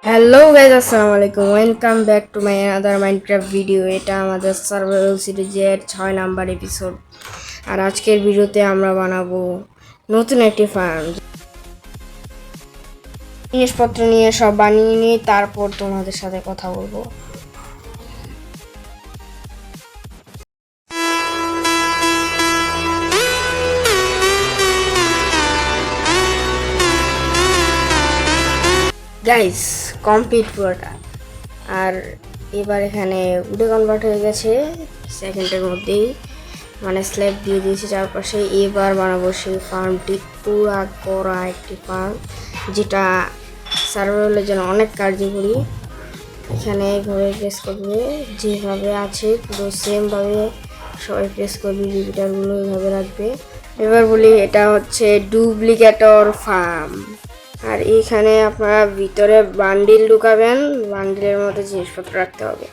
Hello guys, আসসালামু আলাইকুম। Welcome back to my other Minecraft video. এটা আমাদের সার্ভাইভাল সিরিজের 6 নাম্বার এপিসোড। আর আজকের ভিডিওতে আমরা বানাবো নতুন একটি ফার্ম। জিনিসপত্র নিয়ে সব বানিয়ে নিয়ে তারপর তোমাদের সাথে কথা বলবো। গাইজ, কমপ্লিট পুরোটা। আর এবার এখানে উডে কনভার্ট হয়ে গেছে সেকেন্ডের মধ্যেই, মানে স্ল্যাব দিয়ে দিয়েছি চারপাশে। এবার বানাবো সেই ফার্মটি, পুরা করা একটি ফার্ম যেটা সার্ভাইভালের জন্য অনেক কার্যকরী। এখানে এইভাবে প্রেস করবে, যেভাবে আছে পুরো সেমভাবে সবাই প্রেস করবে, রিপিটারগুলো এইভাবে রাখবে। এবার বলি, এটা হচ্ছে ডুপ্লিকেটর ফার্ম। আর এইখানে আপনারা ভিতরে বান্ডিল ঢুকাবেন, বান্ডিলের মধ্যে জিনিসপত্র রাখতে হবে।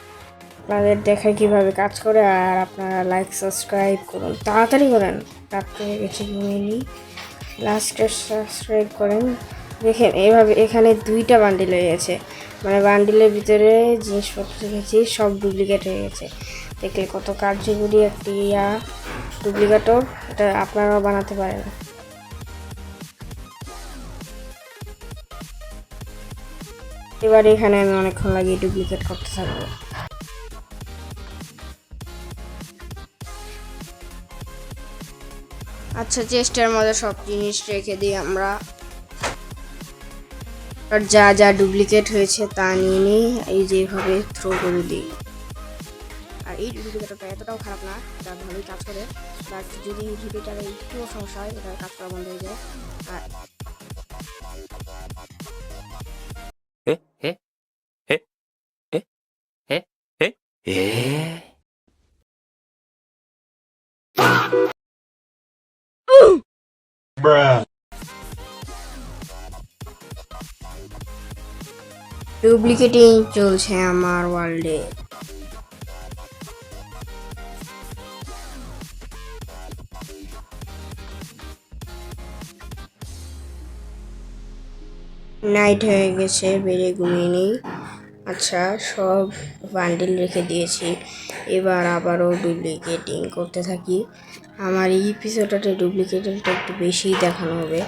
আপনাদের দেখায় কিভাবে কাজ করে। আর আপনারা লাইক সাবস্ক্রাইব করুন, তাড়াতাড়ি করেন, রাত হয়ে গেছে, ঘুমিয়ে নিই। লাস্টে সাবস্ক্রাইব করেন। দেখেন এইভাবে এখানে 2টা বান্ডিল হয়ে গেছে, মানে বান্ডিলের ভিতরে জিনিসপত্র রেখেছি, সব ডুপ্লিকেট হয়ে গেছে। দেখলে কত কার্যকরী একটি ডুপ্লিকেটর। এটা আপনারাও বানাতে পারেন। এবার এখানে আমি অনেকক্ষণ লাগিয়ে ডুপ্লিকেট করতে থাকবো। আচ্ছা, চেস্টের মধ্যে সব জিনিস রেখে দিই আমরা। আর যা যা ডুপ্লিকেট হয়েছে তা নিয়ে নিই, এই যেভাবে থ্রো করে দিই। আর এই ডুপ্লিকেটরটা এতটাও খারাপ না, এটা ভালোই কাজ করে। বাট যদি রিপিটারে একটুও সমস্যা হয়, এটা কাজ করা বন্ধ হয়ে যায়। আরええええええええ ডুপ্লিকেটিং চলছে আমার ওয়ার্ল্ডে। নাইট হয়ে গেছে, বেড়ে ঘুমিয়ে নেই। আচ্ছা, সব বান্ডিল রেখে দিয়েছি, এবার আবারও ডুপ্লিকেটিং করতে থাকি। আমার এই এপিসোডটাতে ডুপ্লিকেটিংটা একটু বেশিই দেখানো হবে।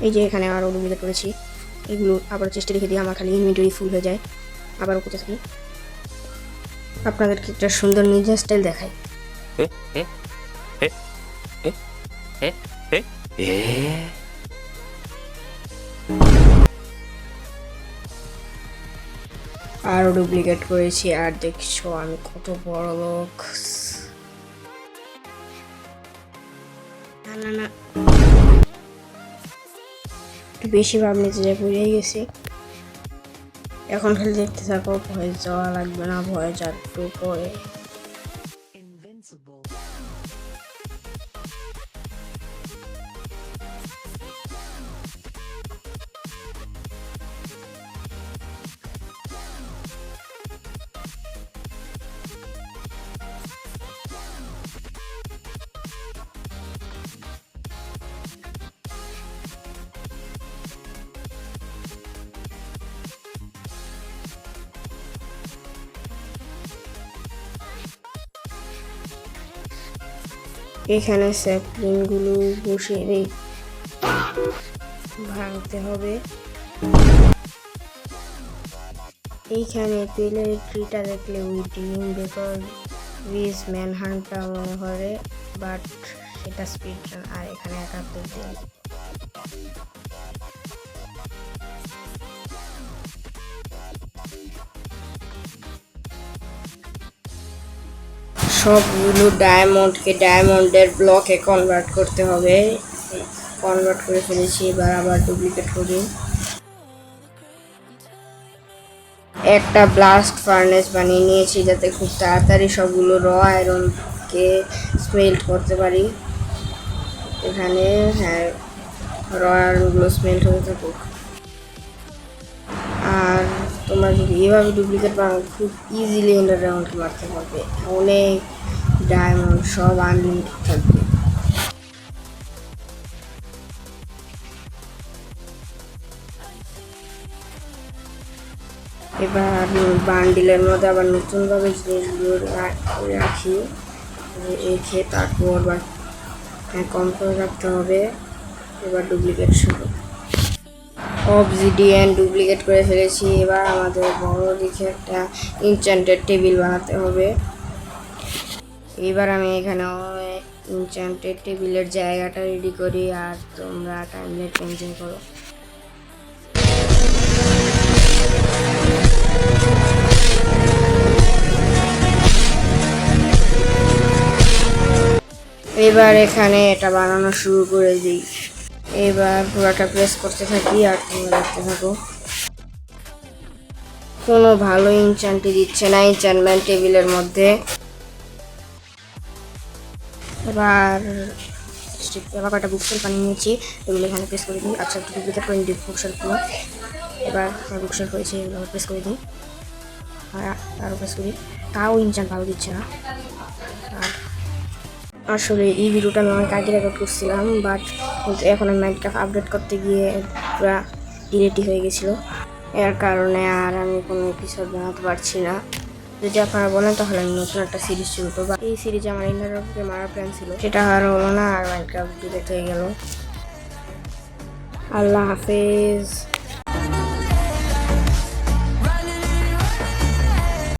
এই যে এখানে আরও ডুপ্লিকেট করেছি, এগুলো আবার চেষ্টা রেখে দিয়ে আমার খালি ইনভেন্টরি ফুল হয়ে যায়। আবারও করতে থাকি, আপনাদেরকে একটা সুন্দর নিজের স্টাইল দেখাই। আরও ডুপ্লিকেট করেছি, আর দেখছো আমি কত বড় লোক। না না না, একটু বেশি ভাব নিতে যাই, বুঝে গেছি। এখন খালি দেখতে থাকো, ভয় যাওয়া লাগবে না, ভয় যাওয়ার পরে। এখানে স্যাপলিংগুলো বসিয়ে ভাঙতে হবে। এইখানে তেলের ট্রিটা দেখলে ওই ড্রিম বেকর উইজ ম্যান হান্টটা মনে করে, বাট সেটা স্পিড রান। আর এখানে 71 দিন। সবগুলো ডায়মন্ডকে ডায়মন্ডের ব্লকে কনভার্ট করতে হবে। কনভার্ট করে ফেলেছি, এবার আবার ডুপ্লিকেট করি। একটা ব্লাস্ট ফার্নেস বানিয়ে নিয়েছি, যাতে খুব তাড়াতাড়ি সবগুলো র আয়রনকে স্মেল্ট করতে পারি। এখানে হ্যাঁ রয়ালগুলো স্মেল্ট হতে থাকুক। আর তোমরা যদি এভাবে ডুপ্লিকেট বানাও খুব ইজিলি এন্ডার ড্রাগনকে মারতে পারবে, অনেক ডায়মন্ড সব আনলিমিটেড থাকবে। এবার বান্ডিলের মধ্যে আবার নতুনভাবে জিনিসগুলো রাখি, রেখে তারপর কম করে রাখতে হবে। এবার ডুপ্লিকেট শুরু। অবজিডিয়ান ডুপ্লিকেট করে ফেলেছি। এবার আমাদের বড় দেখে একটা ইনচ্যান্টেড টেবিল বানাতে হবে। এবার আমি এখানে ইনচ্যান্টেড টেবিলের জায়গাটা রেডি করি, আর তোমরা টাইমলাইন এনজয় করো। এবার এখানে এটা বানানো শুরু করে দিই। এবার পুরোটা প্রেস করতে থাকি আর তোমরা দেখতে থাকো। কোনো ভালো ইনচ্যান্টই দিচ্ছে না ইনচ্যান্টমেন্ট টেবিলের মধ্যে। এবার কয়েকটা বুকশেলফ বানিয়ে নিয়েছি, এগুলো এখানে প্রেস করে দিই। আচ্ছা একটু ডুপ্লিকেট করে দিই বুকশেলফগুলো। এবার বুকশেলফ হয়েছে, এগুলো প্রেস করে দিই আর আরও প্রেস করি। তাও ইনচ্যান্ট ভালো দিচ্ছে না। আর আসলে এই ভিডিওটা আমি অনেক আগে রেকর্ড করছিলাম, বাট কিন্তু এখন আমি মাইন্ডক্রাফট আপডেট করতে গিয়ে পুরো ডিলেটই হয়ে গেছিলো। এর কারণে আর আমি কোনো এপিসোড বানাতে পারছি না। যদি আপনারা বলেন তাহলে আমি নতুন একটা সিরিজ শুরু করবো। এই সিরিজে আমার ইন্টারভিউকে মারার প্ল্যান ছিল, সেটা আর হলো না, আর মাইন্ডক্রাফট ডিলেট হয়ে গেল। আল্লাহ হাফেজ।